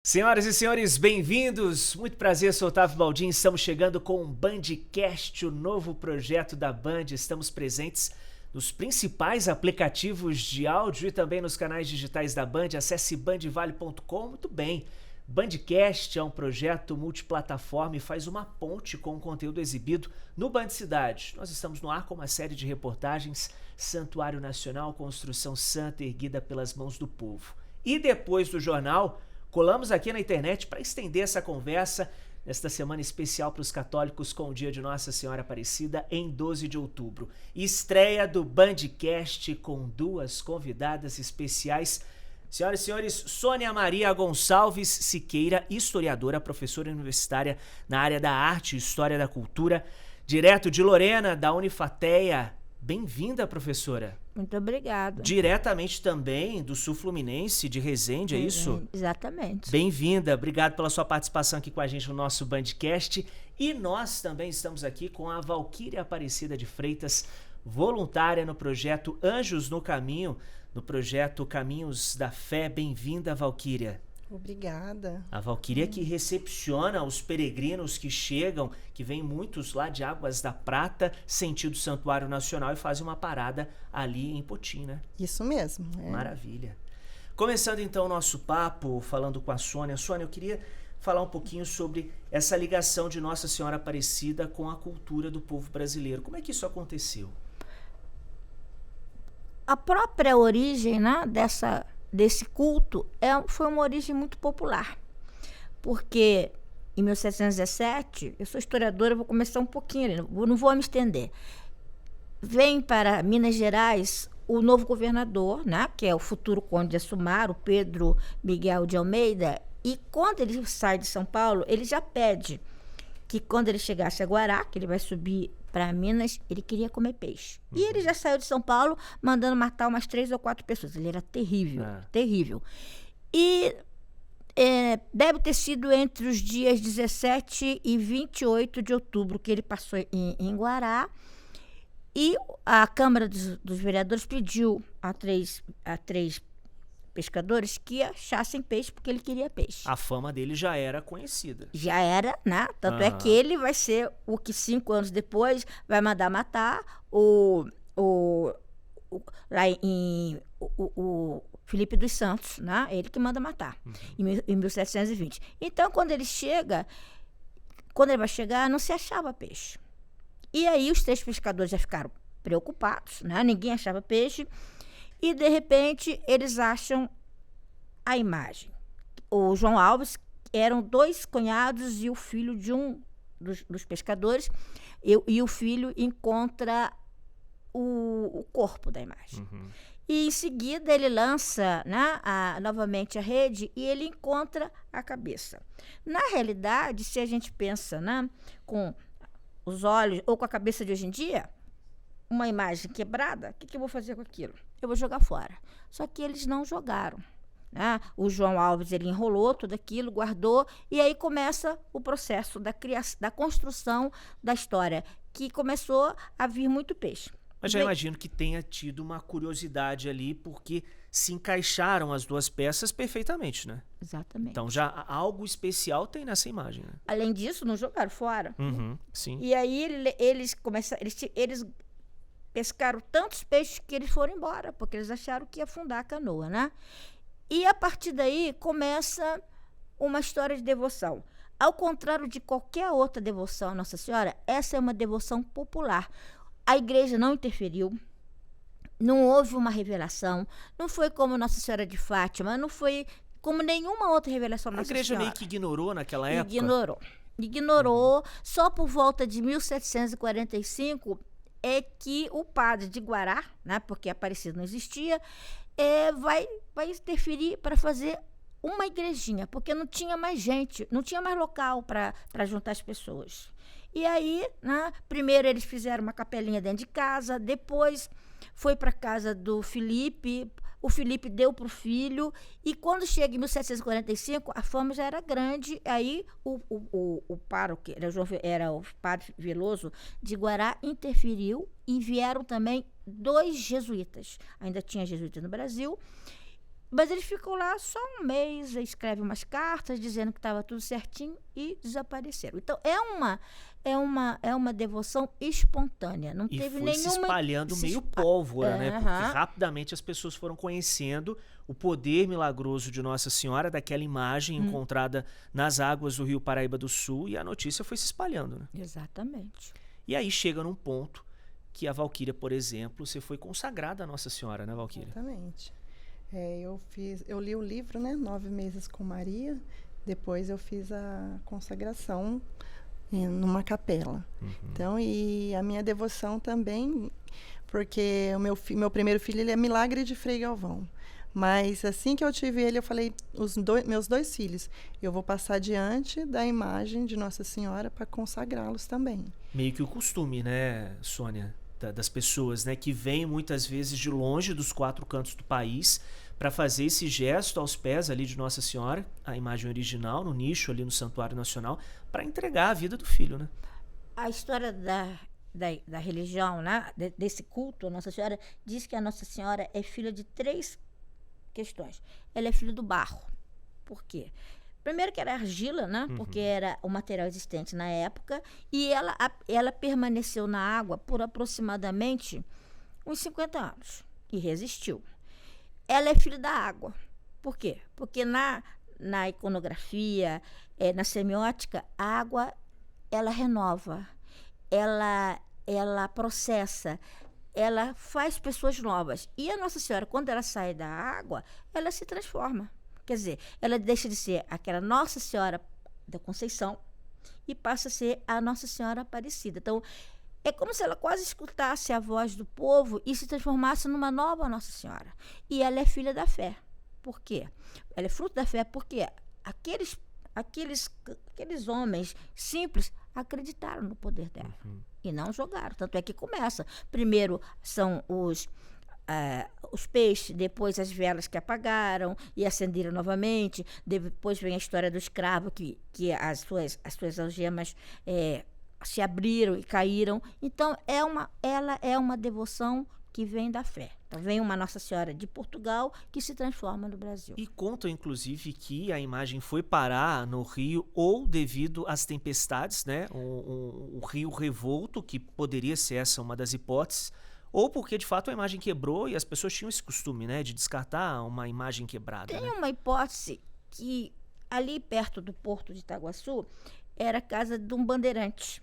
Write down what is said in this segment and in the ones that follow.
Senhoras e senhores, bem-vindos! Muito prazer, sou Otávio Baldin. Estamos chegando com o Bandcast, o novo projeto da Band. Estamos presentes nos principais aplicativos de áudio e também nos canais digitais da Band. Acesse bandvale.com. Muito bem. Bandcast é um projeto multiplataforma e faz uma ponte com o conteúdo exibido no Band Cidade. Nós estamos no ar com uma série de reportagens Santuário Nacional, Construção Santa erguida pelas mãos do povo. E depois do jornal, colamos aqui na internet para estender essa conversa nesta semana especial para os católicos com o dia de Nossa Senhora Aparecida em 12 de outubro. Estreia do Bandcast com duas convidadas especiais. Senhoras e senhores, Sônia Maria Gonçalves Siqueira, historiadora, professora universitária na área da arte e história da cultura, direto de Lorena, da Unifateia. Bem-vinda, professora. Muito obrigada. Diretamente também do Sul Fluminense, de Resende, é isso? Exatamente. Bem-vinda, obrigado pela sua participação aqui com a gente no nosso Bandcast. E nós também estamos aqui com a Valquíria Aparecida de Freitas, voluntária no projeto Anjos no Caminho, no projeto Caminhos da Fé. Bem-vinda, Valquíria. Obrigada. A Valquíria que recepciona os peregrinos que chegam, que vêm muitos lá de Águas da Prata, sentido Santuário Nacional, e fazem uma parada ali em Potim, né? Isso mesmo. Maravilha. Começando então o nosso papo, falando com a Sônia. Sônia, eu queria falar um pouquinho sobre essa ligação de Nossa Senhora Aparecida com a cultura do povo brasileiro. Como é que isso aconteceu? A própria origem, né, desse culto foi uma origem muito popular. Porque em 1717, eu sou historiadora, vou começar um pouquinho, não vou me estender. Vem para Minas Gerais o novo governador, né, que é o futuro conde de Assumar, o Pedro Miguel de Almeida, e quando ele sai de São Paulo, ele já pede que quando ele chegasse a Guará, que ele vai subir para Minas, ele queria comer peixe. E ele já saiu de São Paulo mandando matar umas 3 ou 4 pessoas. Ele era terrível, terrível. E deve ter sido entre os dias 17 e 28 de outubro que ele passou em Guará. E a Câmara dos Vereadores pediu a três pescadores que achassem peixe, porque ele queria peixe. A fama dele já era conhecida. Já era, né? Tanto é que ele vai ser o que 5 anos depois vai mandar matar o Felipe dos Santos, né? Ele que manda matar, em 1720. Então, quando ele vai chegar, não se achava peixe. E aí os 3 pescadores já ficaram preocupados, né? Ninguém achava peixe. E, de repente, eles acham a imagem. O João Alves eram 2 cunhados e o filho de um dos pescadores. E o filho encontra o corpo da imagem. E, em seguida, ele lança, né, novamente a rede e ele encontra a cabeça. Na realidade, se a gente pensa, né, com os olhos ou com a cabeça de hoje em dia, uma imagem quebrada, o que eu vou fazer com aquilo? Eu vou jogar fora. Só que eles não jogaram, né? O João Alves, ele enrolou tudo aquilo, guardou, e aí começa o processo da criação, da construção da história, que começou a vir muito peixe. Mas já imagino que tenha tido uma curiosidade ali, porque se encaixaram as 2 peças perfeitamente, né? Exatamente. Então já algo especial tem nessa imagem, né? Além disso, não jogaram fora. Sim. E aí eles pescaram tantos peixes que eles foram embora, porque eles acharam que ia afundar a canoa, né? E a partir daí começa uma história de devoção. Ao contrário de qualquer outra devoção à Nossa Senhora, essa é uma devoção popular. A igreja não interferiu, não houve uma revelação, não foi como Nossa Senhora de Fátima, não foi como nenhuma outra revelação da Nossa Senhora. A igreja meio que ignorou naquela época? Ignorou. Só por volta de 1745 é que o padre de Guará, né, porque Aparecida não existia, vai interferir para fazer uma igrejinha, porque não tinha mais gente, não tinha mais local para juntar as pessoas. E aí, né, primeiro eles fizeram uma capelinha dentro de casa, depois foi para a casa do Felipe, o Felipe deu para o filho, e quando chega em 1745, a fama já era grande, aí o pároco, era o padre Veloso de Guará, interferiu, e vieram também 2 jesuítas, ainda tinha jesuíta no Brasil, Mas eles ficam lá só um mês, escrevem umas cartas dizendo que estava tudo certinho e desapareceram. Então, é uma devoção espontânea. Não E teve foi se nenhuma... espalhando meio pólvora, né? Porque rapidamente as pessoas foram conhecendo o poder milagroso de Nossa Senhora, daquela imagem encontrada nas águas do Rio Paraíba do Sul, e a notícia foi se espalhando, né? Exatamente. E aí chega num ponto que a Valquíria, por exemplo, você foi consagrada a Nossa Senhora, né, Valquíria? Exatamente. Eu li o livro, né? 9 Meses com Maria. Depois eu fiz a consagração numa capela. Então, e a minha devoção também, porque o meu primeiro filho, ele é Milagre de Frei Galvão. Mas assim que eu tive ele, eu falei, meus 2 filhos, eu vou passar diante da imagem de Nossa Senhora para consagrá-los também. Meio que o costume, né, Sônia, das pessoas, né, que vêm muitas vezes de longe dos 4 cantos do país para fazer esse gesto aos pés ali de Nossa Senhora, a imagem original, no nicho ali no Santuário Nacional, para entregar a vida do filho, né? A história da religião, né? Desse culto a Nossa Senhora, diz que a Nossa Senhora é filha de 3 questões. Ela é filha do barro. Por quê? Primeiro que era argila, né? Porque era o material existente na época, e ela permaneceu na água por aproximadamente uns 50 anos e resistiu. Ela é filha da água. Por quê? Porque na iconografia, na semiótica, a água, ela renova, ela processa, ela faz pessoas novas. E a Nossa Senhora, quando ela sai da água, ela se transforma. Quer dizer, ela deixa de ser aquela Nossa Senhora da Conceição e passa a ser a Nossa Senhora Aparecida. Então, é como se ela quase escutasse a voz do povo e se transformasse numa nova Nossa Senhora. E ela é filha da fé. Por quê? Ela é fruto da fé porque aqueles homens simples acreditaram no poder dela e não jogaram. Tanto é que começa. Primeiro são os peixes, depois as velas que apagaram e acenderam novamente. Depois vem a história do escravo que as suas algemas se abriram e caíram. Então, ela é uma devoção que vem da fé. Então, vem uma Nossa Senhora de Portugal que se transforma no Brasil. E contam, inclusive, que a imagem foi parar no rio ou devido às tempestades, né? Um rio revolto, que poderia ser essa uma das hipóteses, ou porque, de fato, a imagem quebrou e as pessoas tinham esse costume, né? De descartar uma imagem quebrada. Tem né? uma hipótese que ali perto do Porto de Itaguaçu era a casa de um bandeirante.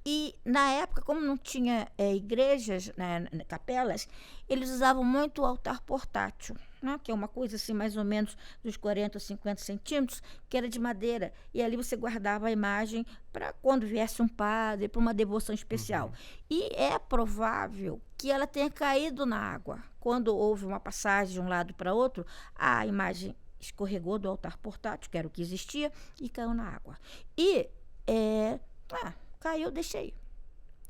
E, na época, como não tinha igrejas, né, capelas, eles usavam muito o altar portátil, né, que é uma coisa assim, mais ou menos dos 40 ou 50 centímetros, que era de madeira. E ali você guardava a imagem para quando viesse um padre, para uma devoção especial. E é provável que ela tenha caído na água. Quando houve uma passagem de um lado para outro, a imagem escorregou do altar portátil, que era o que existia, e caiu na água. E caiu, deixei.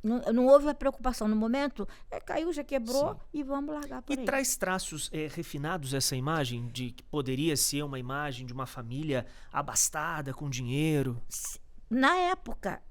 Não houve a preocupação no momento, caiu, já quebrou. Sim. E vamos largar por aí. E traz traços refinados essa imagem, de que poderia ser uma imagem de uma família abastada, com dinheiro? Na época,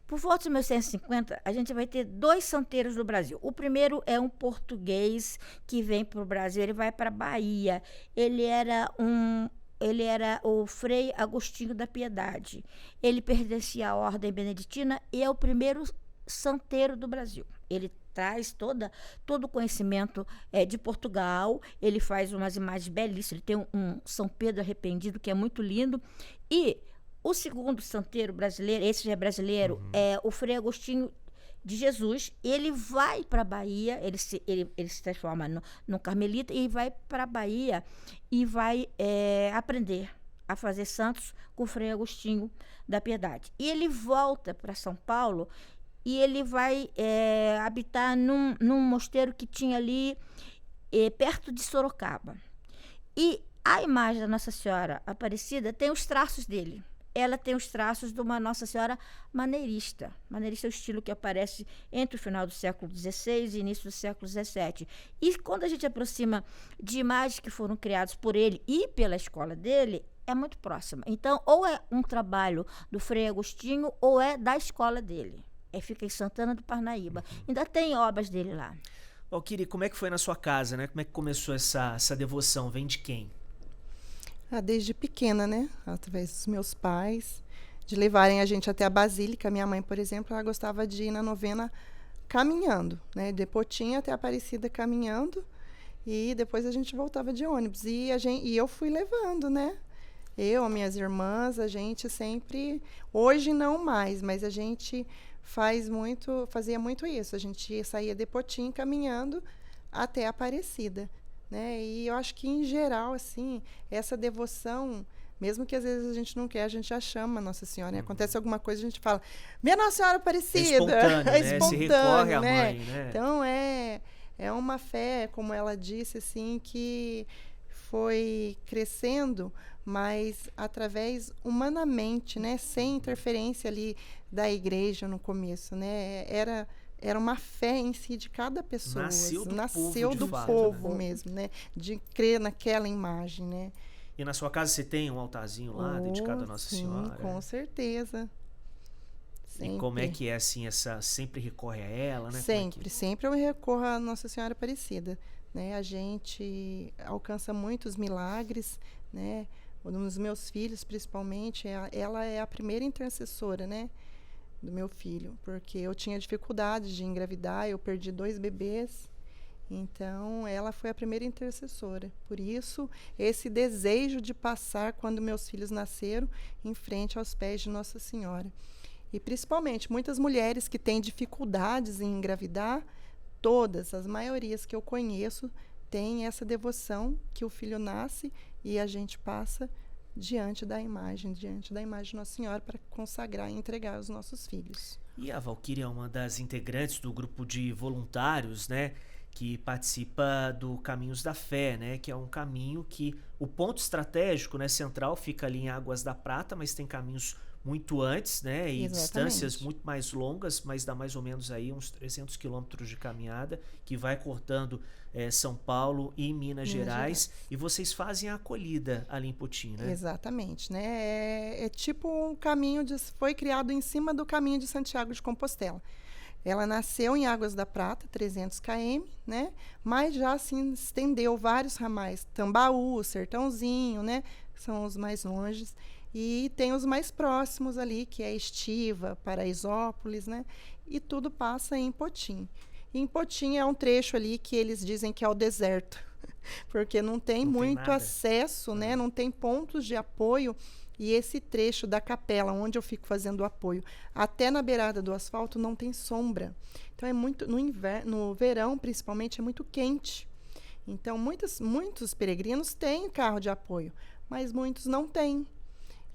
por volta de 1950, a gente vai ter 2 santeiros no Brasil. O primeiro é um português que vem para o Brasil, ele vai para a Bahia. Ele era o Frei Agostinho da Piedade. Ele pertencia à Ordem Beneditina e é o primeiro santeiro do Brasil. Ele traz todo o conhecimento de Portugal. Ele faz umas imagens belíssimas. Ele tem um São Pedro Arrependido, que é muito lindo. E o segundo santeiro brasileiro, esse já é brasileiro, é o Frei Agostinho de Jesus. Ele vai para a Bahia, ele se transforma no carmelita e vai para a Bahia e vai aprender a fazer santos com o Frei Agostinho da Piedade. E ele volta para São Paulo e ele vai habitar num mosteiro que tinha ali perto de Sorocaba. E a imagem da Nossa Senhora Aparecida tem os traços dele. Ela tem os traços de uma Nossa Senhora maneirista. Maneirista é o estilo que aparece entre o final do século XVI e início do século XVII. E quando a gente aproxima de imagens que foram criadas por ele e pela escola dele, é muito próxima. Então, ou é um trabalho do Frei Agostinho ou é da escola dele. Fica em Santana do Parnaíba. Ainda tem obras dele lá. Valquíria, como é que foi na sua casa, né? Como é que começou essa devoção? Vem de quem? Desde pequena, né? Através dos meus pais, de levarem a gente até a Basílica. Minha mãe, por exemplo, ela gostava de ir na novena caminhando, né? De Potinha até Aparecida caminhando. E depois a gente voltava de ônibus. E eu fui levando, né? Eu, minhas irmãs, a gente sempre... Hoje não mais, mas a gente fazia muito isso. A gente saía de Potim caminhando até Aparecida, né? E eu acho que, em geral, assim, essa devoção... Mesmo que às vezes a gente não quer, a gente já chama Nossa Senhora. Acontece alguma coisa, a gente fala, minha Nossa Senhora Aparecida. É espontâneo, né? Se recorre à né? mãe, né? Então, é uma fé, como ela disse, assim, que foi crescendo, mas através humanamente, né? Sem interferência ali da igreja no começo, né? Era uma fé em si de cada pessoa. Nasceu do fato, povo né? mesmo, né? De crer naquela imagem, né? E na sua casa você tem um altarzinho lá dedicado a Nossa Senhora? Com certeza. Sempre. E como é que é assim, sempre recorre a ela, né? Sempre eu recorro a Nossa Senhora Aparecida, né? A gente alcança muitos milagres, né? Um dos meus filhos, principalmente, ela é a primeira intercessora, né? Do meu filho, porque eu tinha dificuldade de engravidar, eu perdi 2 bebês. Então, ela foi a primeira intercessora. Por isso, esse desejo de passar, quando meus filhos nasceram, em frente aos pés de Nossa Senhora. E, principalmente, muitas mulheres que têm dificuldades em engravidar, as maiorias que eu conheço, têm essa devoção que o filho nasce e a gente passa diante da imagem de Nossa Senhora para consagrar e entregar os nossos filhos. E a Valquíria é uma das integrantes do grupo de voluntários, né? Que participa do Caminhos da Fé, né? Que é um caminho que o ponto estratégico, né, central, fica ali em Águas da Prata, mas tem caminhos muito antes, né? E distâncias muito mais longas, mas dá mais ou menos aí uns 300 quilômetros de caminhada, que vai cortando São Paulo e Minas Gerais. E vocês fazem a acolhida ali em Potim, né? Exatamente, né? É tipo um caminho, foi criado em cima do caminho de Santiago de Compostela. Ela nasceu em Águas da Prata, 300 km, né? Mas já se estendeu vários ramais, Tambaú, Sertãozinho, né? Que são os mais longes. E tem os mais próximos ali, que é Estiva, Paraisópolis, né? E tudo passa em Potim. E em Potim é um trecho ali que eles dizem que é o deserto, porque não tem muito acesso, né? Não tem pontos de apoio. E esse trecho da capela, onde eu fico fazendo o apoio, até na beirada do asfalto, não tem sombra. Então, é muito no verão, principalmente, é muito quente. Então, muitos peregrinos têm carro de apoio, mas muitos não têm.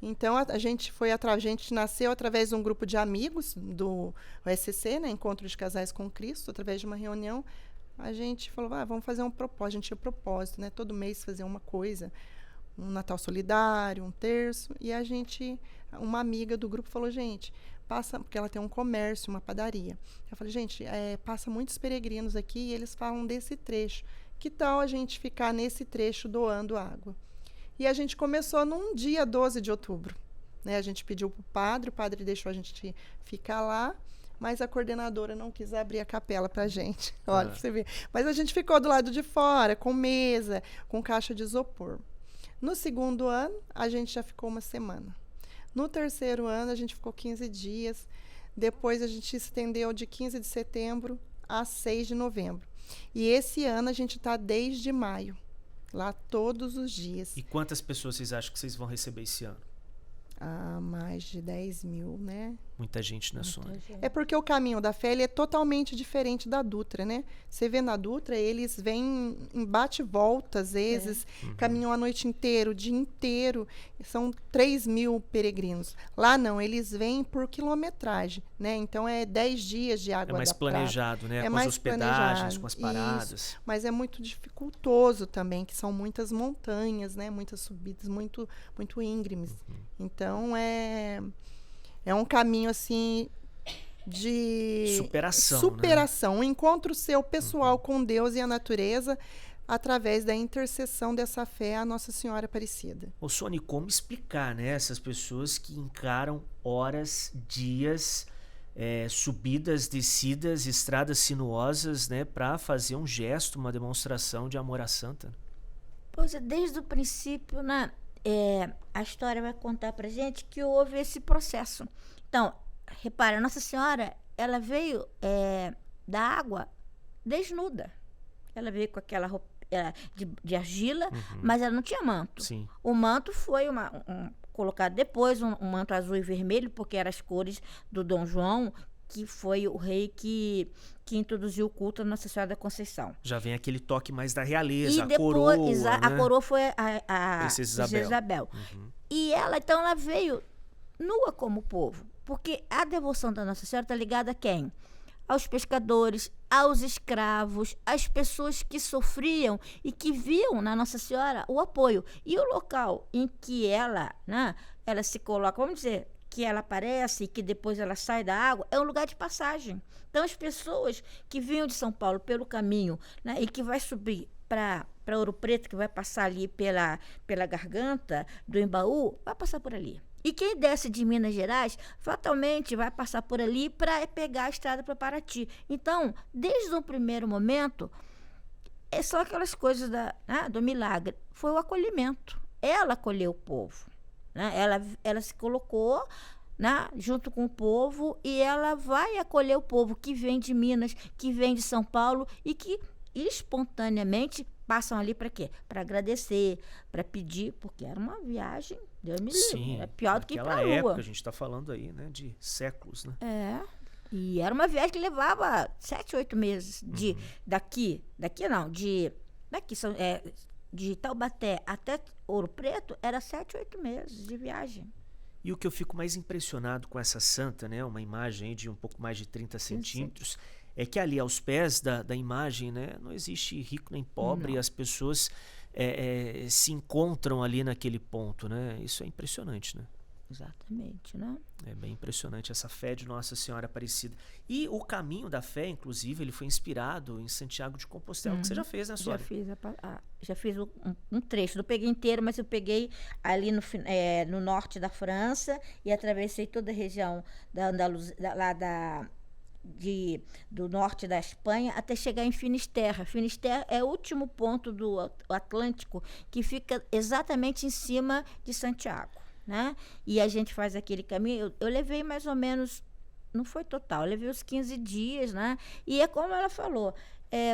Então, a gente nasceu através de um grupo de amigos do OSC, né, Encontro de Casais com Cristo, através de uma reunião. A gente falou, vamos fazer um propósito. A gente tinha propósito, né, todo mês fazer uma coisa. Um Natal solidário, um terço, e uma amiga do grupo falou, gente, porque ela tem um comércio, uma padaria. Eu falei, gente, passa muitos peregrinos aqui e eles falam desse trecho. Que tal a gente ficar nesse trecho doando água? E a gente começou num dia 12 de outubro. Né? A gente pediu para o padre deixou a gente ficar lá, mas a coordenadora não quis abrir a capela para a gente. Olha, pra você ver. Mas a gente ficou do lado de fora, com mesa, com caixa de isopor. No segundo ano, a gente já ficou uma semana. No terceiro ano, a gente ficou 15 dias. Depois, a gente estendeu de 15 de setembro a 6 de novembro. E esse ano, a gente está desde maio, lá todos os dias. E quantas pessoas vocês acham que vocês vão receber esse ano? Mais de 10 mil, né? Muita gente na Sônia. É porque o Caminho da Fé ele é totalmente diferente da Dutra, né? Você vê na Dutra, eles vêm em bate-volta, às vezes, caminham a noite inteira, o dia inteiro. São 3 mil peregrinos. Lá não, eles vêm por quilometragem, né? Então, é 10 dias de Água da Prata. É mais planejado, né? Com as hospedagens, com as paradas. Isso, mas é muito dificultoso também, que são muitas montanhas, né? Muitas subidas, muito íngremes. Então, é um caminho, assim, de superação. Né? Um encontro seu pessoal com Deus e a natureza através da intercessão dessa fé à Nossa Senhora Aparecida. Ô, Sônia, como explicar, né, essas pessoas que encaram horas, dias, subidas, descidas, estradas sinuosas, né, para fazer um gesto, uma demonstração de amor à santa. Pois é, desde o princípio, né, a história vai contar pra gente que houve esse processo. Então, repara, Nossa Senhora, ela veio da água desnuda. Ela veio com aquela roupa de argila, mas ela não tinha manto. Sim. O manto foi colocado depois, um manto azul e vermelho, porque eram as cores do Dom João, que foi o rei que introduziu o culto à Nossa Senhora da Conceição. Já vem aquele toque mais da realeza, E depois, coroa, né? a coroa foi a Princesa Isabel. E ela, então, ela veio nua como povo, porque a devoção da Nossa Senhora está ligada a quem? Aos pescadores, aos escravos, às pessoas que sofriam e que viam na Nossa Senhora o apoio. E o local em que ela, né, ela se coloca, vamos dizer, que ela aparece e que depois ela sai da água, é um lugar de passagem. Então, as pessoas que vinham de São Paulo pelo caminho, né, e que vai subir para Ouro Preto, que vai passar ali pela garganta do Embaú, vai passar por ali. E quem desce de Minas Gerais, fatalmente vai passar por ali para pegar a estrada para Paraty. Então, desde o primeiro momento, são aquelas coisas do milagre. Foi o acolhimento. Ela acolheu o povo. Né? Ela se colocou, né, junto com o povo, e ela vai acolher o povo que vem de Minas, que vem de São Paulo e que espontaneamente passam ali para quê? Para agradecer, para pedir, porque era uma viagem, Deus me livre, era pior do que ir para a Lua. Época, a gente está falando aí, né, de séculos, né? E era uma viagem que levava 7, 8 meses daqui de Taubaté até Ouro Preto, era 7, 8 meses de viagem. E o que eu fico mais impressionado com essa santa, né, uma imagem aí de um pouco mais de 30 centímetros, é que ali aos pés da imagem, né, não existe rico nem pobre, e as pessoas se encontram ali naquele ponto, né? Isso é impressionante, né? Exatamente, né? É bem impressionante essa fé de Nossa Senhora Aparecida. E o caminho da fé, inclusive, ele foi inspirado em Santiago de Compostela, que você já fez, né, Sônia? Já fiz um trecho. Não peguei inteiro, mas eu peguei ali no norte da França e atravessei toda a região da Andaluzia, do norte da Espanha, até chegar em Finisterra. Finisterra é o último ponto do Atlântico, que fica exatamente em cima de Santiago. Né? E a gente faz aquele caminho. Eu levei mais ou menos, não foi total, eu levei uns 15 dias, né? E é como ela falou,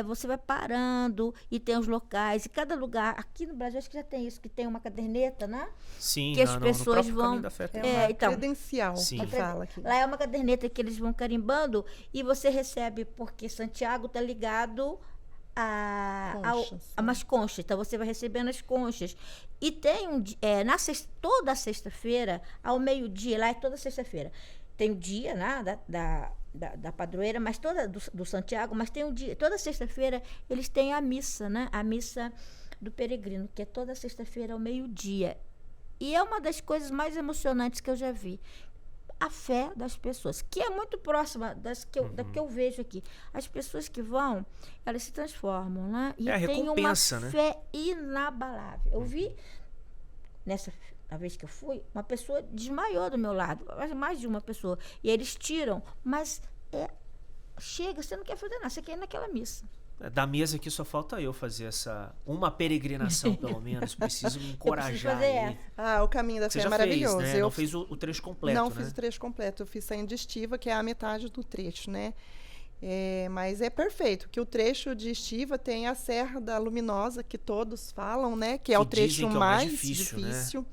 você vai parando e tem os locais, e cada lugar, aqui no Brasil acho que já tem isso, que tem uma caderneta, né? Sim, que as pessoas vão. Então, credencial, sim. Que fala aqui. Lá é uma caderneta que eles vão carimbando e você recebe, porque Santiago está ligado a umas conchas, então você vai recebendo as conchas. E tem toda sexta-feira, ao meio-dia, lá é toda sexta-feira, tem o dia, né, da padroeira, mas do Santiago, mas tem um dia, toda sexta-feira eles têm a missa, né, a missa do peregrino, que é toda sexta-feira ao meio-dia. E é uma das coisas mais emocionantes que eu já vi. A fé das pessoas, que é muito próxima da que eu vejo aqui. As pessoas que vão, elas se transformam, né? E tem uma fé inabalável. Eu vi, na vez que eu fui, uma pessoa desmaiou do meu lado, mais de uma pessoa. E eles tiram, mas chega, você não quer fazer nada, você quer ir naquela missa. Da mesa aqui só falta eu fazer uma peregrinação, pelo menos. Preciso me encorajar. O caminho da fé é maravilhoso. Fez, né? Não fez o trecho completo, Não fiz o trecho completo. Eu fiz saindo de Estiva, que é a metade do trecho, né? Mas é perfeito, que o trecho de Estiva tem a Serra da Luminosa, que todos falam, né? Que é o trecho mais difícil. Né?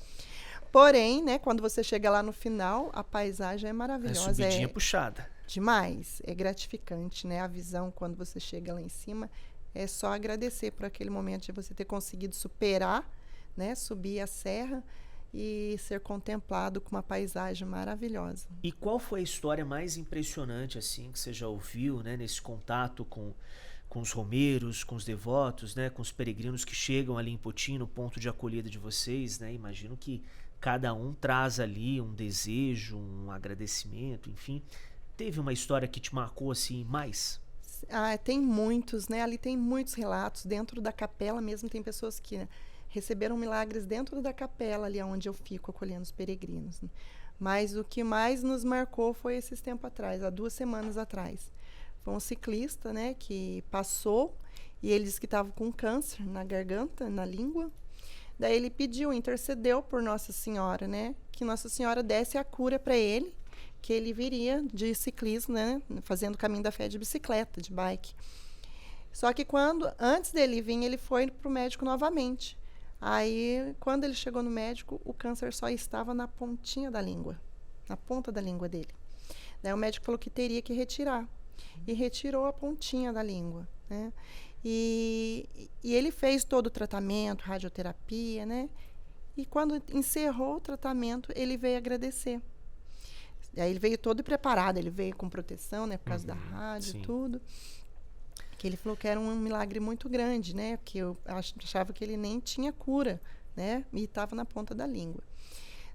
Porém, né, quando você chega lá no final, a paisagem é maravilhosa. É subidinha puxada. Demais, é gratificante, né? A visão quando você chega lá em cima, é só agradecer por aquele momento de você ter conseguido superar, né? Subir a serra e ser contemplado com uma paisagem maravilhosa. E qual foi a história mais impressionante assim que você já ouviu, né? Nesse contato com os romeiros, com os devotos, né? Com os peregrinos que chegam ali em Poti, no ponto de acolhida de vocês, né? Imagino que cada um traz ali um desejo, um agradecimento, enfim. Teve uma história que te marcou assim mais? Tem muitos, né? Ali tem muitos relatos. Dentro da capela mesmo tem pessoas que receberam milagres dentro da capela ali onde eu fico acolhendo os peregrinos. Né? Mas o que mais nos marcou foi esses tempos atrás, há 2 semanas atrás. Foi um ciclista, né, que passou e ele disse que estava com câncer na garganta, na língua. Daí ele pediu, intercedeu por Nossa Senhora, né, que Nossa Senhora desse a cura para ele, que ele viria de ciclismo, né, fazendo o caminho da fé de bicicleta, de bike. Só que antes dele vir, ele foi para o médico novamente. Aí, quando ele chegou no médico, o câncer só estava na pontinha da língua, na ponta da língua dele. Daí o médico falou que teria que retirar. E retirou a pontinha da língua, né? E ele fez todo o tratamento, radioterapia, né? E quando encerrou o tratamento, ele veio agradecer. Aí ele veio todo preparado, ele veio com proteção, né? Por causa da rádio e tudo. Que ele falou que era um milagre muito grande, né? Porque eu achava que ele nem tinha cura, né? E estava na ponta da língua.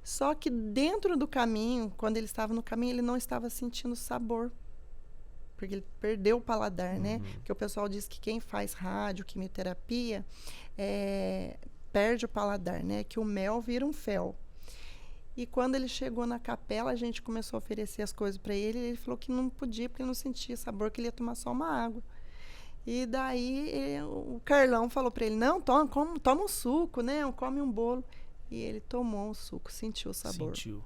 Só que dentro do caminho, quando ele estava no caminho, ele não estava sentindo sabor. Porque ele perdeu o paladar, né? Porque o pessoal diz que quem faz rádio, quimioterapia, perde o paladar, né? Que o mel vira um fel. E quando ele chegou na capela, a gente começou a oferecer as coisas para ele. Ele falou que não podia, porque ele não sentia sabor, que ele ia tomar só uma água. E daí o Carlão falou para ele, não, toma um suco, né? Come um bolo. E ele tomou o suco, sentiu o sabor. Sentiu.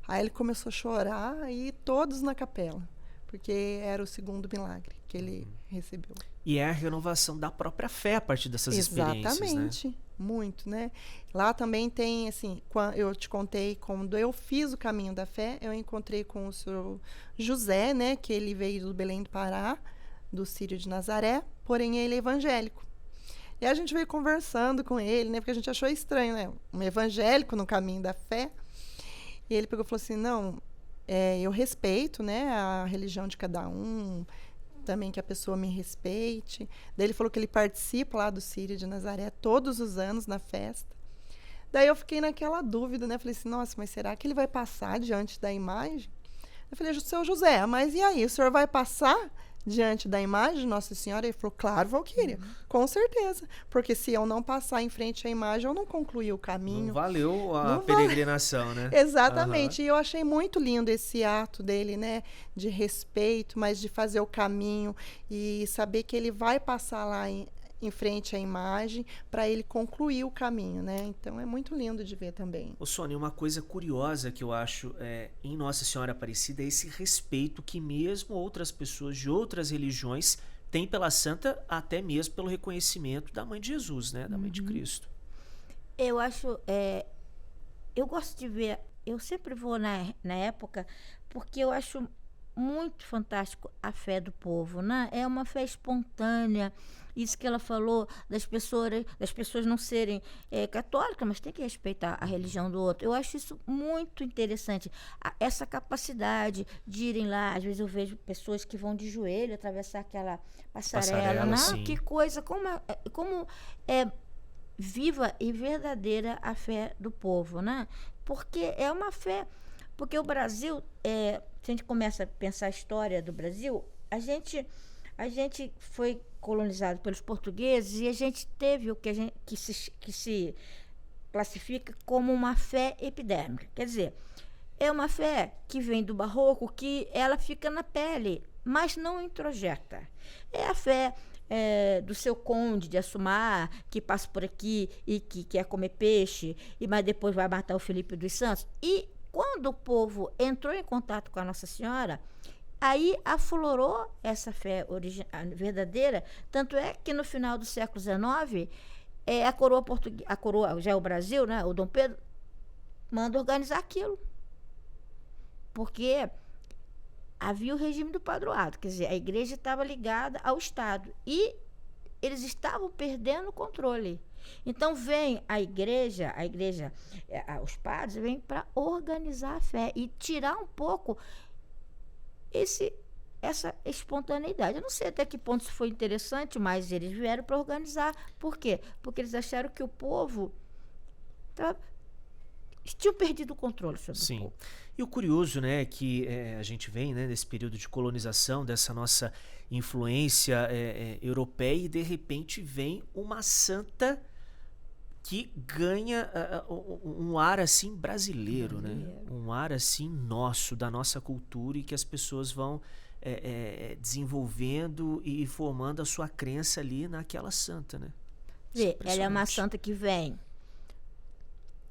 Aí ele começou a chorar e todos na capela. Porque era o segundo milagre que ele recebeu. E é a renovação da própria fé a partir dessas experiências, né? Exatamente. Muito, né? Lá também tem, assim, eu te contei, quando eu fiz o caminho da fé, eu encontrei com o senhor José, né? Que ele veio do Belém do Pará, do Círio de Nazaré, porém ele é evangélico. E a gente veio conversando com ele, né? Porque a gente achou estranho, né? Um evangélico no caminho da fé. E ele pegou e falou assim, não, eu respeito, né? A religião de cada um, também que a pessoa me respeite. Daí ele falou que ele participa lá do Círio de Nazaré todos os anos na festa. Daí eu fiquei naquela dúvida, né? Falei assim, nossa, mas será que ele vai passar diante da imagem? Eu falei, seu José, mas e aí? O senhor vai passar diante da imagem de Nossa Senhora? Ele falou, claro, Valquíria, com certeza. Porque se eu não passar em frente à imagem, eu não concluí o caminho. Não valeu a peregrinação, né? Exatamente. E eu achei muito lindo esse ato dele, né? De respeito, mas de fazer o caminho e saber que ele vai passar lá em frente à imagem para ele concluir o caminho, né? Então é muito lindo de ver também. Ô Sônia, uma coisa curiosa que eu acho em Nossa Senhora Aparecida é esse respeito que mesmo outras pessoas de outras religiões têm pela santa, até mesmo pelo reconhecimento da Mãe de Jesus, né? Da Mãe de Cristo. Eu acho, eu gosto de ver, eu sempre vou na época, porque eu acho muito fantástico a fé do povo, né? É uma fé espontânea. Isso que ela falou das pessoas não serem católicas, mas tem que respeitar a religião do outro. Eu acho isso muito interessante. Essa capacidade de irem lá, às vezes eu vejo pessoas que vão de joelho atravessar aquela passarela, né? Sim. Que coisa, como é viva e verdadeira a fé do povo, né? Porque é uma fé. Porque o Brasil, se a gente começa a pensar a história do Brasil, a gente foi colonizado pelos portugueses e a gente teve o que se classifica como uma fé epidêmica. Quer dizer, é uma fé que vem do barroco, que ela fica na pele, mas não introjeta. É a fé do seu conde de Assumar, que passa por aqui e que quer comer peixe, mas depois vai matar o Felipe dos Santos. E quando o povo entrou em contato com a Nossa Senhora, aí aflorou essa fé verdadeira, tanto é que no final do século XIX, a coroa, já é o Brasil, né, o Dom Pedro, manda organizar aquilo. Porque havia o regime do padroado, quer dizer, a igreja estava ligada ao Estado e eles estavam perdendo o controle. Então vem a igreja, os padres vêm para organizar a fé e tirar um pouco essa espontaneidade. Eu não sei até que ponto isso foi interessante, mas eles vieram para organizar. Por quê? Porque eles acharam que o povo tinha perdido o controle sobre o povo. E o curioso, né, é que a gente vem, né, nesse período de colonização, dessa nossa influência europeia, e de repente vem uma santa que ganha um ar assim brasileiro, né? Um ar assim nosso, da nossa cultura, e que as pessoas vão desenvolvendo e formando a sua crença ali naquela santa, né? Vê, ela é uma santa que vem,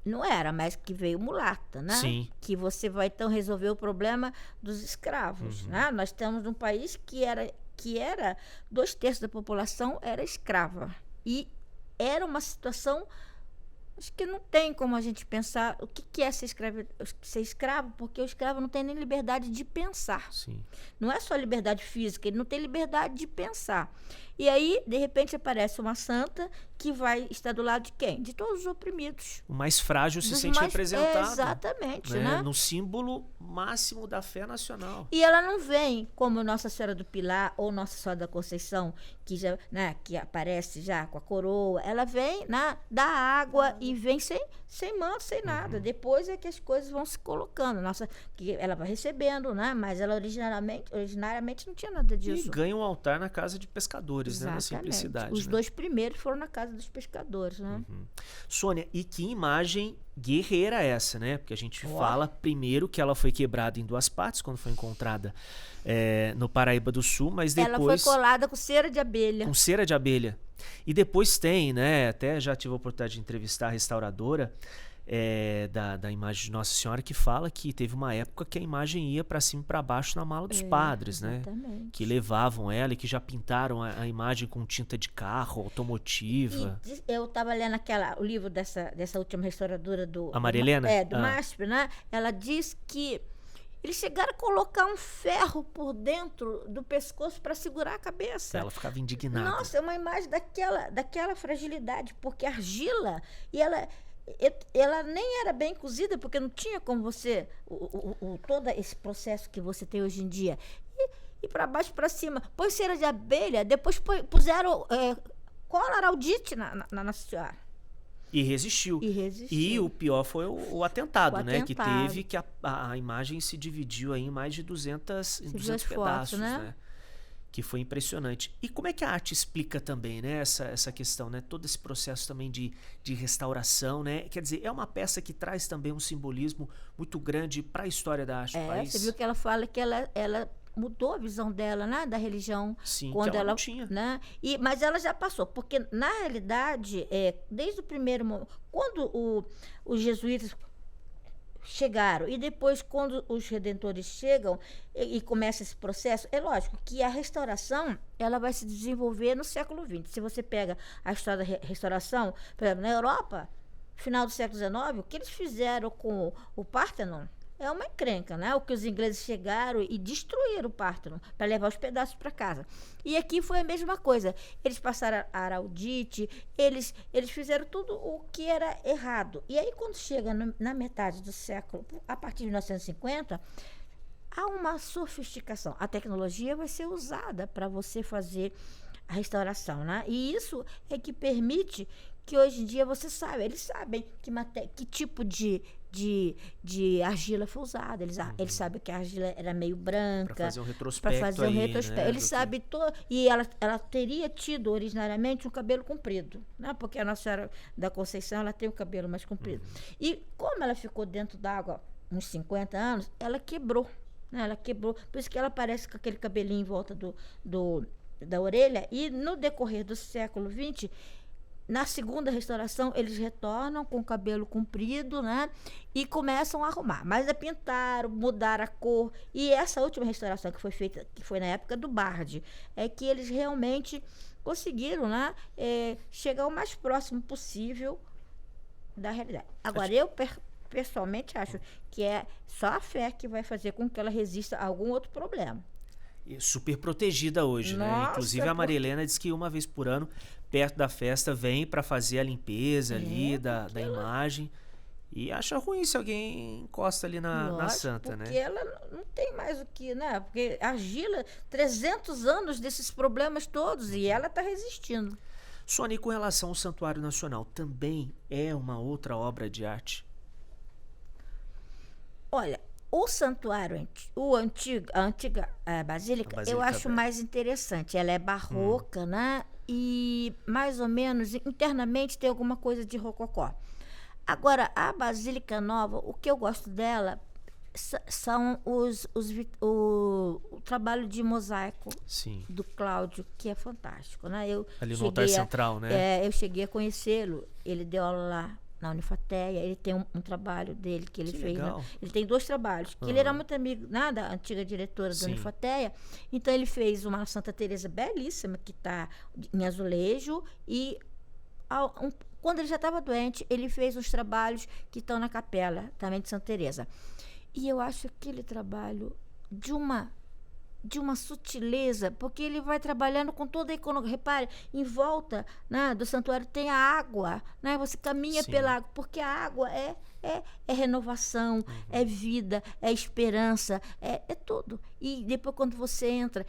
não era, mas que veio mulata, né? Sim. Que você vai então resolver o problema dos escravos, né? Nós estamos num país que era 2/3 da população era escrava, e era uma situação, acho que não tem como a gente pensar o que é ser escravo, porque o escravo não tem nem liberdade de pensar. Sim. Não é só liberdade física, ele não tem liberdade de pensar. E aí, de repente, aparece uma santa que vai estar do lado de quem? De todos os oprimidos. O mais frágil se Dos sente mais- representado. Exatamente, né? No símbolo máximo da fé nacional. E ela não vem como Nossa Senhora do Pilar ou Nossa Senhora da Conceição, que já, né, que aparece já com a coroa. Ela vem, né, da água e vem sem manto, sem nada. Depois é que as coisas vão se colocando. Que ela vai recebendo, né? Mas ela originariamente não tinha nada disso. E ganha um altar na casa de pescadores, né? Na simplicidade. Os né? 2 primeiros foram na casa dos pescadores, né? Sônia, e que imagem guerreira essa, né? Porque a gente fala primeiro que ela foi quebrada em 2 partes quando foi encontrada no Paraíba do Sul, mas depois... Ela foi colada com cera de abelha. Com cera de abelha. E depois tem, né? Até já tive a oportunidade de entrevistar a restauradora da imagem de Nossa Senhora, que fala que teve uma época que a imagem ia para cima e para baixo na mala dos padres, exatamente. né? Que levavam ela e que já pintaram a imagem com tinta de carro, automotiva. Eu estava lendo o livro dessa última restauradora do... A Maria Helena? Do MASP, né? Ela diz que eles chegaram a colocar um ferro por dentro do pescoço para segurar a cabeça. Ela ficava indignada. Nossa, é uma imagem daquela fragilidade, porque a argila, e ela nem era bem cozida, porque não tinha como você, todo esse processo que você tem hoje em dia. E para baixo para cima. Põe cera de abelha, depois puseram cola araldite na Nossa Senhora. E resistiu. E o pior foi o atentado, né? Que teve que a imagem se dividiu aí em mais de 200 pedaços, né? Que foi impressionante. E como é que a arte explica também, né, essa questão, né? Todo esse processo também de restauração, né? Quer dizer, é uma peça que traz também um simbolismo muito grande para a história da arte do país. Você viu que ela fala que ela mudou a visão dela, né, da religião. Sim, quando que ela não tinha. Né, mas ela já passou, porque na realidade, desde o primeiro momento, quando os jesuítas chegaram, e depois quando os redentores chegam e começa esse processo, é lógico que a restauração ela vai se desenvolver no século XX. Se você pega a história da restauração, por exemplo, na Europa, final do século XIX, o que eles fizeram com o Parthenon é uma encrenca, né? O que os ingleses chegaram e destruíram o Parthenon para levar os pedaços para casa. E aqui foi a mesma coisa. Eles passaram a araldite, eles fizeram tudo o que era errado. E aí, quando chega na metade do século, a partir de 1950, há uma sofisticação. A tecnologia vai ser usada para você fazer a restauração, né? E isso é que permite que hoje em dia você sabe, eles sabem que tipo de argila foi usada. Eles sabem que a argila era meio branca. Para fazer um retrospecto. Né? Eles sabem e ela teria tido originariamente um cabelo comprido, né? Porque a Nossa Senhora da Conceição ela tem o cabelo mais comprido. E como ela ficou dentro d'água uns 50 anos, ela quebrou. Né? Ela quebrou. Por isso que ela parece com aquele cabelinho em volta da orelha. E no decorrer do século XX, na segunda restauração, eles retornam com o cabelo comprido, né? E começam a arrumar. Mas pintaram, mudaram a cor. E essa última restauração que foi feita, que foi na época do Bardi, é que eles realmente conseguiram, né? Chegar o mais próximo possível da realidade. Agora, eu pessoalmente acho que é só a fé que vai fazer com que ela resista a algum outro problema. Super protegida hoje, né? Inclusive a Maria Helena diz que uma vez por ano, perto da festa, vem para fazer a limpeza ali da imagem. E acha ruim se alguém encosta ali na santa, né? Porque ela não tem mais o que, né? Porque a argila, 300 anos desses problemas todos, e ela está resistindo. Sônia, com relação ao Santuário Nacional, também é uma outra obra de arte? Olha, o santuário, a antiga basílica, eu acho mais interessante. Ela é barroca, né? E mais ou menos, internamente, tem alguma coisa de rococó. Agora, a Basílica Nova, o que eu gosto dela são o trabalho de mosaico do Cláudio, que é fantástico, né? Ali no altar central, né? Eu cheguei a conhecê-lo, ele deu aula lá na Unifateia, ele tem um trabalho dele que ele fez. Ele tem 2 trabalhos, que ele era muito amigo, né, da antiga diretora da Unifateia, então ele fez uma Santa Teresa belíssima, que está em azulejo, e quando ele já estava doente, ele fez uns trabalhos que estão na capela, também de Santa Teresa. E eu acho aquele trabalho de uma sutileza, porque ele vai trabalhando com toda a iconografia. Repare, em volta, né, do santuário tem a água, né? Você caminha pela água, porque a água é renovação, é vida, é esperança, é tudo. E depois, quando você entra,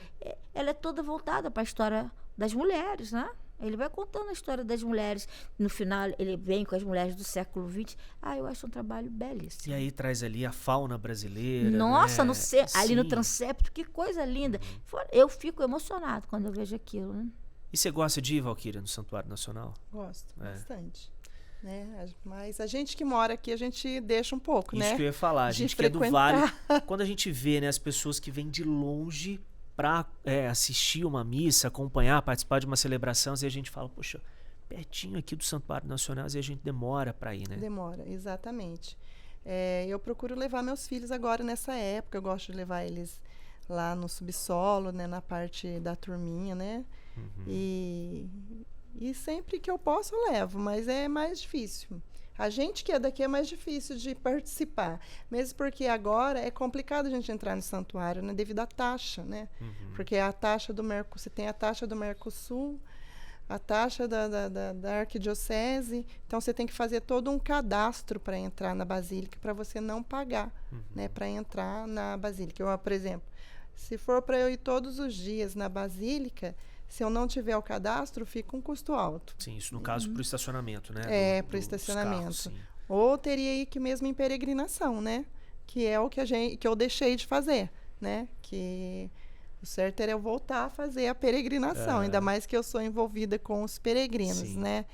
ela é toda voltada para a história das mulheres, né? Ele vai contando a história das mulheres. No final, ele vem com as mulheres do século XX. Eu acho um trabalho belíssimo. E aí traz ali a fauna brasileira. Nossa, né? Ali no transepto, que coisa linda. Eu fico emocionado quando eu vejo aquilo, né? E você gosta de ir, Valquíria, no Santuário Nacional? Gosto, bastante. Né? Mas a gente que mora aqui, a gente deixa um pouco, né? Isso que eu ia falar. A gente que é do Vale, quando a gente vê, né, as pessoas que vêm de longe para assistir uma missa, acompanhar, participar de uma celebração, e a gente fala, poxa, pertinho aqui do Santuário Nacional, e a gente demora para ir, né? Demora, exatamente. Eu procuro levar meus filhos agora nessa época, eu gosto de levar eles lá no subsolo, né, na parte da turminha, né? E sempre que eu posso eu levo, mas é mais difícil. A gente que é daqui é mais difícil de participar, mesmo porque agora é complicado a gente entrar no santuário, né, devido à taxa, né? Porque a taxa do Mercosul, você tem a taxa do Mercosul, a taxa da arquidiocese, então você tem que fazer todo um cadastro para entrar na Basílica, para você não pagar, né, para entrar na Basílica. Por exemplo, se for para eu ir todos os dias na Basílica, se eu não tiver o cadastro, fica um custo alto. Sim, isso no caso para o estacionamento, né? Para o estacionamento. Carros, ou teria que ir mesmo em peregrinação, né? Que é o que eu deixei de fazer, né? Que o certo era eu voltar a fazer a peregrinação, ainda mais que eu sou envolvida com os peregrinos, né?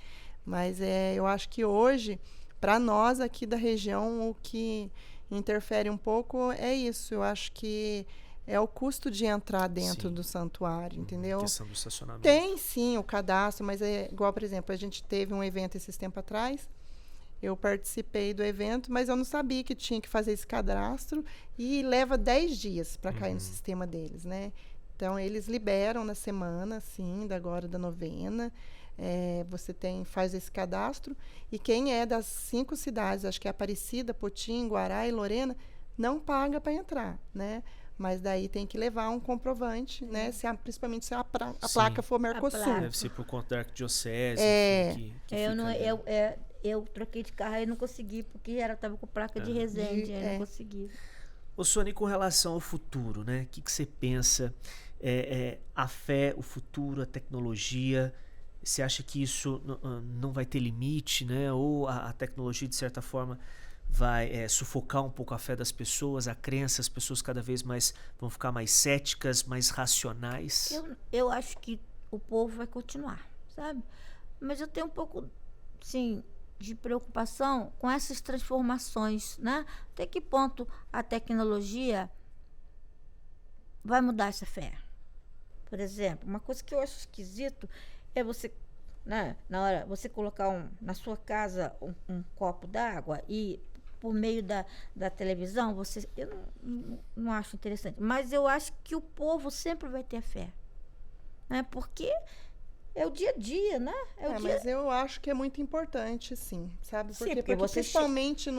Mas eu acho que hoje, para nós aqui da região, o que interfere um pouco é isso. Eu acho que é o custo de entrar dentro do santuário, entendeu? A questão do estacionamento. Tem, sim, o cadastro, mas é igual, por exemplo, a gente teve um evento esses tempos atrás, eu participei do evento, mas eu não sabia que tinha que fazer esse cadastro e leva 10 dias para cair no sistema deles, né? Então, eles liberam na semana, assim, agora da novena, você faz esse cadastro, e quem é das 5 cidades, acho que é Aparecida, Potim, Guará e Lorena, não paga para entrar, né? Mas daí tem que levar um comprovante, né? Principalmente se a placa for Mercosul. Deve ser por conta da arquidiocese. Eu troquei de carro e não consegui, porque estava com placa de Resende, não consegui. Ô, Sônia, com relação ao futuro, né? O que você pensa? A fé, o futuro, a tecnologia, você acha que isso não vai ter limite, né? Ou a tecnologia, de certa forma, vai sufocar um pouco a fé das pessoas, a crença, as pessoas cada vez mais vão ficar mais céticas, mais racionais? Eu acho que o povo vai continuar, sabe? Mas eu tenho um pouco, sim, de preocupação com essas transformações, né? Até que ponto a tecnologia vai mudar essa fé? Por exemplo, uma coisa que eu acho esquisito é você, né, na hora, você colocar na sua casa um copo d'água e por meio da televisão, eu não acho interessante. Mas eu acho que o povo sempre vai ter fé, né? Porque é o dia a dia, né? Mas eu acho que é muito importante, sim, sabe? Porque principalmente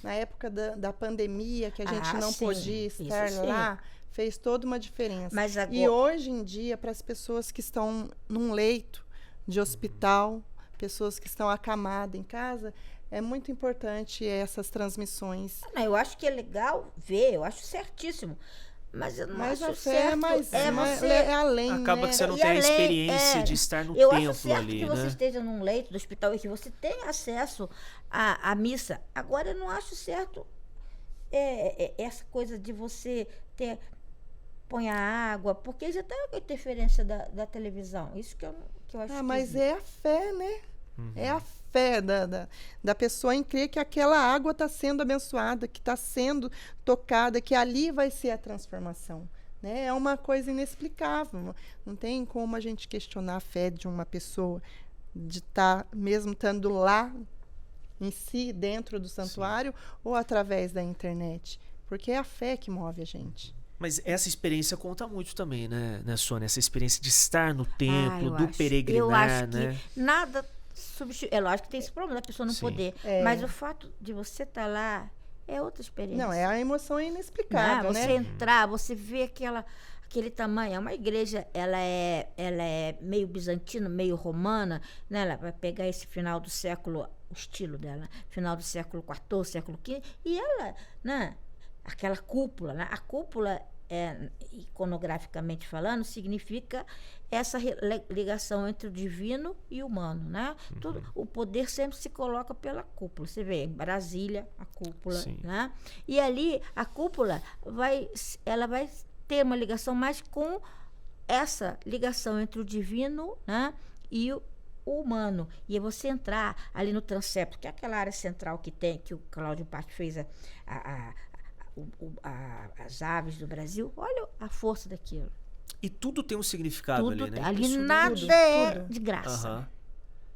na época da pandemia, que a gente não podia estar lá, fez toda uma diferença. Mas agora... E hoje em dia, para as pessoas que estão num leito de hospital, pessoas que estão acamadas em casa, é muito importante essas transmissões. Eu acho que é legal ver, eu acho certíssimo. Mas eu não acho a fé certo. É além, acaba né? que você não tem a experiência de estar no templo ali, né? Eu acho certo que você esteja num leito do hospital e que você tenha acesso à missa. Agora, eu não acho certo essa coisa de você põe a água, porque já tem a interferência da televisão. Isso que eu acho mas é a fé, né? É a fé da pessoa em crer que aquela água está sendo abençoada, que está sendo tocada, que ali vai ser a transformação. Né? É uma coisa inexplicável. Não tem como a gente questionar a fé de uma pessoa, de estar, mesmo estando lá em si, dentro do santuário, ou através da internet. Porque é a fé que move a gente. Mas essa experiência conta muito também, né, Sônia? Essa experiência de estar no templo, do peregrinar, eu acho né? Que nada substitui. É lógico que tem esse problema da pessoa não poder. Mas o fato de você estar lá é outra experiência. Não, a emoção é inexplicável, né? Você né? entrar, você vê aquele tamanho. É uma igreja, ela é meio bizantina, meio romana, né? Ela vai pegar esse final do século, o estilo dela, final do século XIV, século XV, e ela, né? Aquela cúpula, né? A cúpula, iconograficamente falando, significa essa ligação entre o divino e o humano, né? O poder sempre se coloca pela cúpula. Você vê, em Brasília, a cúpula, né? E ali, a cúpula ela vai ter uma ligação mais com essa ligação entre o divino, né? E o humano. E você entrar ali no transepto, que é aquela área central que o Cláudio Parte fez as aves do Brasil, olha a força daquilo. E tudo tem um significado ali, né? Ali nada é de graça.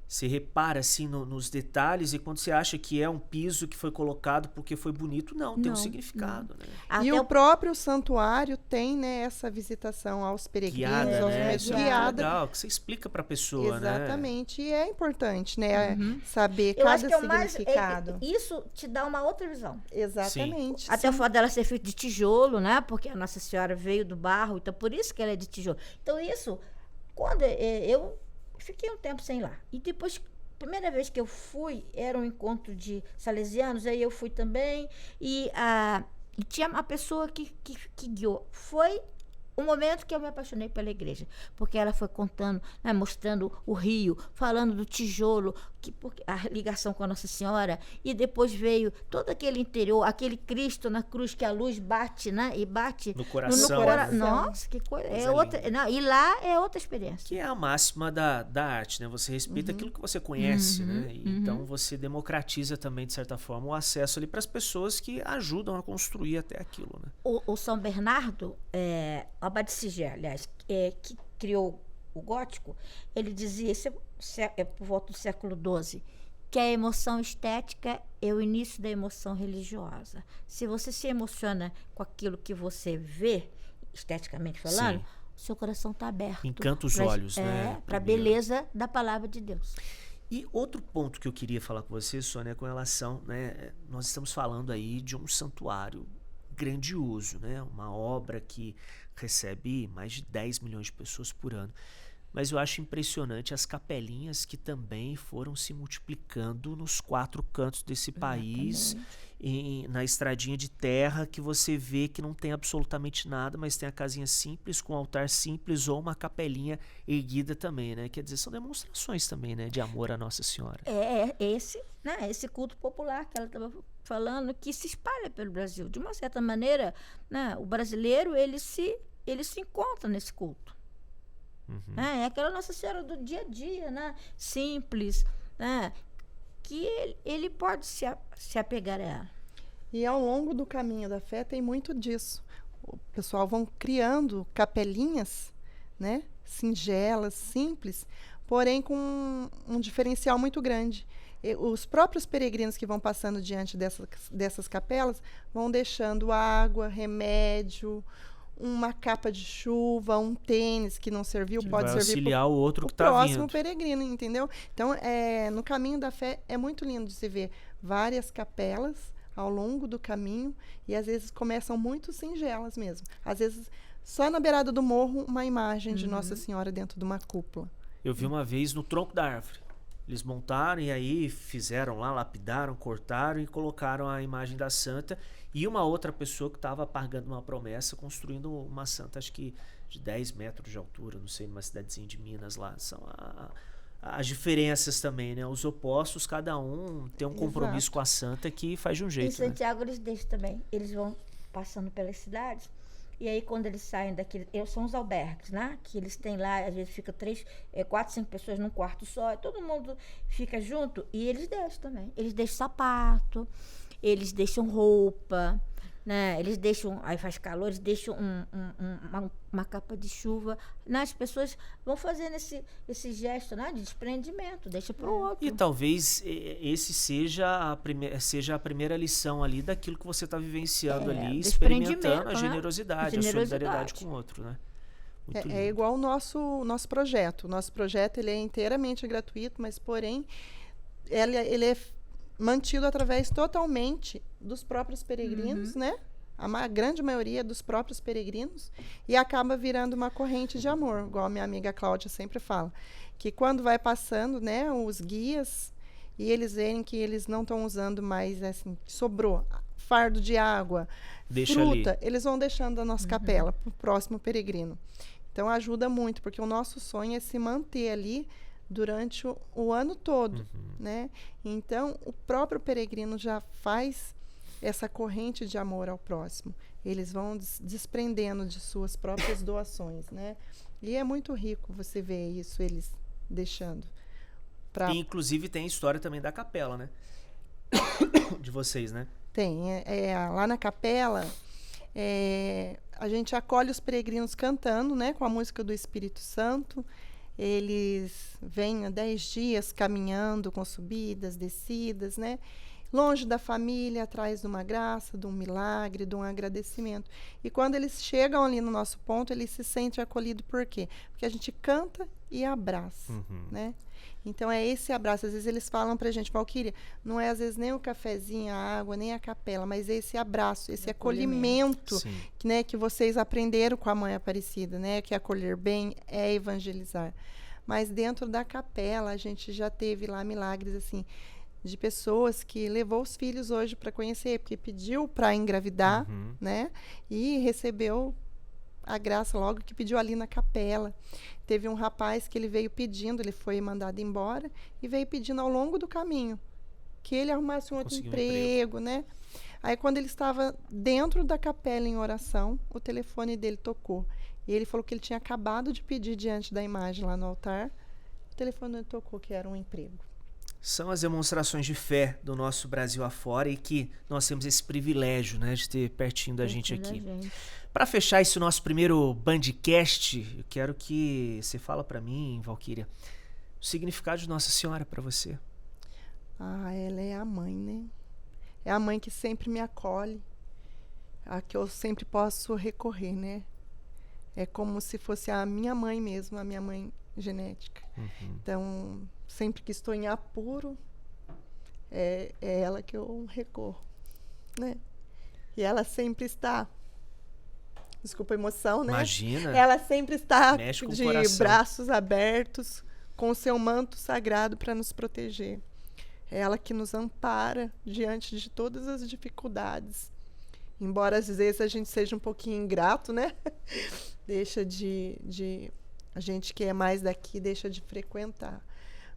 Você repara assim nos detalhes, e quando você acha que é um piso que foi colocado porque foi bonito, tem um significado. Né? E o próprio santuário tem, né, essa visitação aos peregrinos, guiada, aos né? médicos, guiada. Legal, que você explica para a pessoa, Exatamente. E é importante, né, saber eu cada acho que significado. Isso te dá uma outra visão. Exatamente. Sim. Até o fato dela ser feita de tijolo, né? Porque a Nossa Senhora veio do barro, então por isso que ela é de tijolo. Então isso, quando eu fiquei um tempo sem ir lá. E depois, primeira vez que eu fui, era um encontro de salesianos, aí eu fui também. E tinha uma pessoa que guiou. Foi o momento que eu me apaixonei pela igreja. Porque ela foi contando, né, mostrando o rio, falando do tijolo, a ligação com a Nossa Senhora. E depois veio todo aquele interior, aquele Cristo na cruz, que a luz bate, né? E bate no coração. Nossa, que coisa. E lá é outra experiência. Que é a máxima da arte, né? Você respeita aquilo que você conhece, né? E então você democratiza também, de certa forma, o acesso ali para as pessoas que ajudam a construir até aquilo, né? O São Bernardo, o Abade Sigier, aliás, que criou o gótico, ele dizia, isso é por volta do século XII, que a emoção estética é o início da emoção religiosa. Se você se emociona com aquilo que você vê, esteticamente falando, seu coração está aberto. Encanta os olhos, né? Para a beleza da palavra de Deus. E outro ponto que eu queria falar com você, Sônia, com relação, né? Nós estamos falando aí de um santuário grandioso, né? Uma obra que recebe mais de 10 milhões de pessoas por ano. Mas eu acho impressionante as capelinhas que também foram se multiplicando nos 4 cantos desse país, na estradinha de terra, que você vê que não tem absolutamente nada, mas tem a casinha simples, com um altar simples, ou uma capelinha erguida também, né? Quer dizer, são demonstrações também, né, de amor à Nossa Senhora. Esse culto popular que ela estava falando, que se espalha pelo Brasil. De uma certa maneira, né, o brasileiro, ele se encontra nesse culto. É aquela Nossa Senhora do dia a dia, né? Simples, né? Que ele pode se apegar a ela. E ao longo do caminho da fé tem muito disso. O pessoal vão criando capelinhas, né? Singelas, simples, porém com um diferencial muito grande. E os próprios peregrinos que vão passando diante dessas capelas vão deixando água, remédio, uma capa de chuva, um tênis que não serviu, que pode vai servir auxiliar o outro que está vindo. O próximo peregrino, entendeu? Então, no caminho da fé é muito lindo de se ver várias capelas ao longo do caminho, e às vezes começam muito singelas mesmo. Às vezes, só na beirada do morro, uma imagem de Nossa Senhora dentro de uma cúpula. Eu vi uma vez no tronco da árvore. Eles montaram e aí fizeram lá, lapidaram, cortaram e colocaram a imagem da santa, e uma outra pessoa que estava pagando uma promessa, construindo uma santa, acho que de 10 metros de altura, não sei, numa cidadezinha de Minas lá. São as diferenças também, né? Os opostos, cada um tem um compromisso Exato. com a santa que faz de um Em jeito, né? Santiago eles deixam também. Eles vão passando pelas cidades. E aí, quando eles saem daqui, são os albergues, né? Que eles têm lá, às vezes fica 4, 5 pessoas num quarto só. Todo mundo fica junto e eles deixam também. Eles deixam sapato, eles deixam roupa, né? Eles deixam, aí faz calor, eles deixam uma capa de chuva. Né? As pessoas vão fazendo esse gesto, né? De desprendimento, deixa pro outro. E talvez esse seja a primeira lição ali daquilo que você está vivenciando ali, experimentando a generosidade, né? a solidariedade com o outro, né? Muito lindo. É igual o nosso projeto. O nosso projeto ele é inteiramente gratuito, mas, porém, ele é mantido através totalmente dos próprios peregrinos, né? A grande maioria dos próprios peregrinos, e acaba virando uma corrente de amor, igual a minha amiga Cláudia sempre fala, que quando vai passando, né, os guias, e eles verem que eles não estão usando mais, assim, sobrou fardo de água, Deixa fruta, ali. eles vão deixando a nossa capela para o próximo peregrino. Então ajuda muito, porque o nosso sonho é se manter ali durante o ano todo, né? Então, o próprio peregrino já faz essa corrente de amor ao próximo. Eles vão desprendendo de suas próprias doações, né? E é muito rico você ver isso, eles deixando. E, inclusive, tem a história também da capela, né? De vocês, né? Tem. Lá na capela, a gente acolhe os peregrinos cantando, né? Com a música do Espírito Santo. Eles vêm há 10 dias caminhando com subidas, descidas, né? Longe da família, atrás de uma graça, de um milagre, de um agradecimento. E quando eles chegam ali no nosso ponto, eles se sentem acolhidos. Por quê? Porque a gente canta e abraça, né? Então, é esse abraço. Às vezes eles falam pra gente, Valquíria, não é às vezes nem o cafezinho, a água, nem a capela, mas esse abraço, esse acolhimento, né, que vocês aprenderam com a Mãe Aparecida, né? Que acolher bem é evangelizar. Mas dentro da capela, a gente já teve lá milagres, assim, de pessoas que levou os filhos hoje para conhecer, porque pediu para engravidar, né? E recebeu a graça logo que pediu ali na capela. Teve um rapaz que ele veio pedindo, ele foi mandado embora e veio pedindo ao longo do caminho que ele arrumasse um outro emprego, né? Aí quando ele estava dentro da capela em oração, o telefone dele tocou. E ele falou que ele tinha acabado de pedir diante da imagem lá no altar. O telefone dele tocou que era um emprego. São as demonstrações de fé do nosso Brasil afora e que nós temos esse privilégio, né, de ter pertinho da gente aqui. Para fechar esse nosso primeiro Bandcast, eu quero que você fala para mim, Valquíria, o significado de Nossa Senhora para você. Ela é a mãe, né? É a mãe que sempre me acolhe, a que eu sempre posso recorrer, né? É como se fosse a minha mãe mesmo, a minha mãe genética. Então, sempre que estou em apuro, é ela que eu recorro, né? E ela sempre está, desculpa a emoção, né? Imagina. Ela sempre está de braços abertos, com o seu manto sagrado para nos proteger. É ela que nos ampara diante de todas as dificuldades. Embora às vezes a gente seja um pouquinho ingrato, né? Deixa a gente que é mais daqui deixa de frequentar.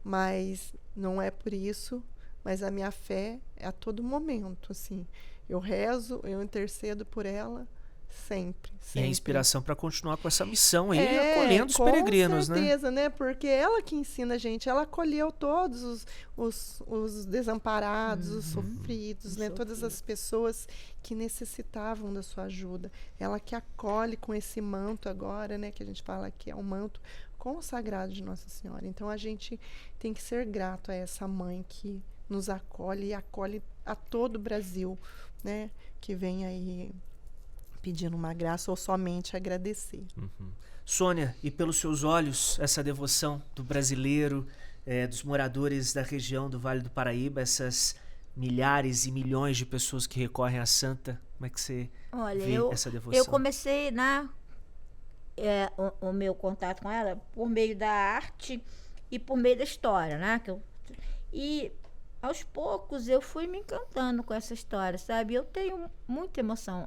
Mas não é por isso, mas a minha fé é a todo momento, assim. Eu rezo, eu intercedo por ela sempre. E a inspiração para continuar com essa missão aí, acolhendo os peregrinos, né? Com certeza, né? Porque ela que ensina a gente, ela acolheu todos os desamparados, os sofridos, né? Todas as pessoas que necessitavam da sua ajuda. Ela que acolhe com esse manto agora, né? Que a gente fala que é um manto consagrado de Nossa Senhora. Então, a gente tem que ser grato a essa mãe que nos acolhe e acolhe a todo o Brasil, né? Que vem aí pedindo uma graça ou somente agradecer. Sônia, e pelos seus olhos, essa devoção do brasileiro, dos moradores da região do Vale do Paraíba, essas milhares e milhões de pessoas que recorrem à Santa, como é que você vê essa devoção? Eu comecei o meu contato com ela por meio da arte e por meio da história, né? E aos poucos eu fui me encantando com essa história, sabe? Eu tenho muita emoção,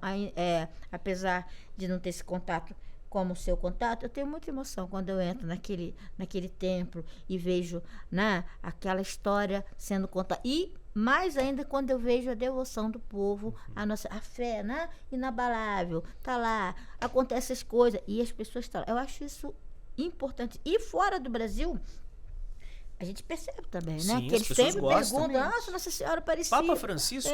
apesar de não ter esse contato como o seu contato, eu tenho muita emoção quando eu entro naquele templo e vejo, né, aquela história sendo contada. E mais ainda quando eu vejo a devoção do povo, a fé, né, inabalável, tá lá, acontecem as coisas e as pessoas estão lá. Eu acho isso importante. E fora do Brasil, a gente percebe também, né? Sim, Que eles sempre gostam. perguntam, Nossa Senhora Aparecida. Papa Francisco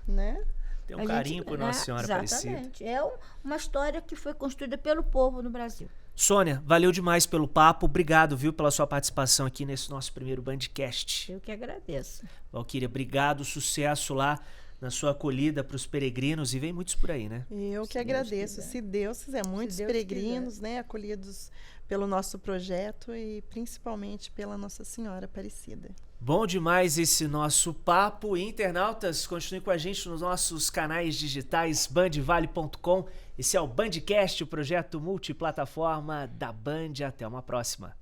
Né? tem um carinho por Nossa Senhora Aparecida. Exatamente. É uma história que foi construída pelo povo no Brasil. Sônia, valeu demais pelo papo. Obrigado, viu, pela sua participação aqui nesse nosso primeiro Bandcast. Eu que agradeço. Valquíria, obrigado. Sucesso lá na sua acolhida para os peregrinos. E vem muitos por aí, né? Eu que agradeço. Se Deus quiser, muitos peregrinos, né, acolhidos pelo nosso projeto e principalmente pela Nossa Senhora Aparecida. Bom demais esse nosso papo. Internautas, continue com a gente nos nossos canais digitais bandvale.com. Esse é o Bandcast, o projeto multiplataforma da Band. Até uma próxima.